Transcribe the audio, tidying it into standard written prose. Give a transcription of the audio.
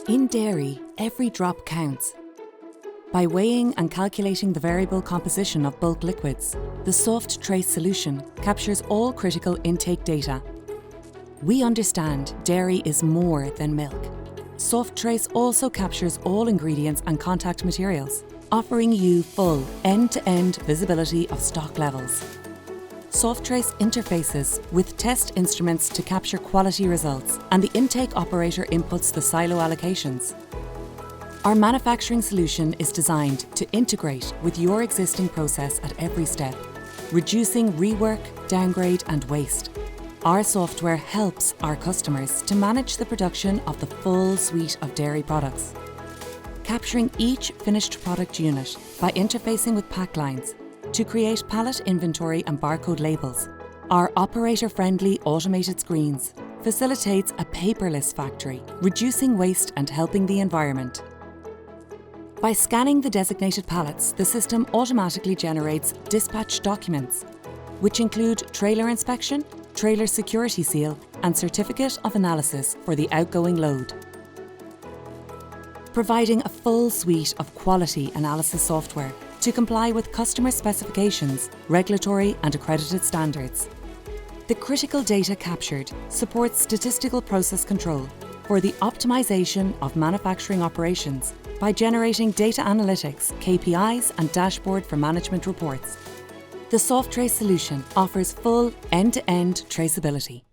In dairy, every drop counts. By weighing and calculating the variable composition of bulk liquids, the SoftTrace solution captures all critical intake data. We understand dairy is more than milk. SoftTrace also captures all ingredients and contact materials, offering you full end-to-end visibility of stock levels. SoftTrace interfaces with test instruments to capture quality results, and the intake operator inputs the silo allocations. Our manufacturing solution is designed to integrate with your existing process at every step, reducing rework, downgrade, and waste. Our software helps our customers to manage the production of the full suite of dairy products, capturing each finished product unit by interfacing with pack lines to create pallet inventory and barcode labels. Our operator-friendly automated screens facilitates a paperless factory, reducing waste and helping the environment. By scanning the designated pallets, the system automatically generates dispatch documents, which include trailer inspection, trailer security seal, and certificate of analysis for the outgoing load, providing a full suite of quality analysis software to comply with customer specifications, regulatory and accredited standards. The critical data captured supports statistical process control for the optimization of manufacturing operations by generating data analytics, KPIs, and dashboard for management reports. The SoftTrace solution offers full end-to-end traceability.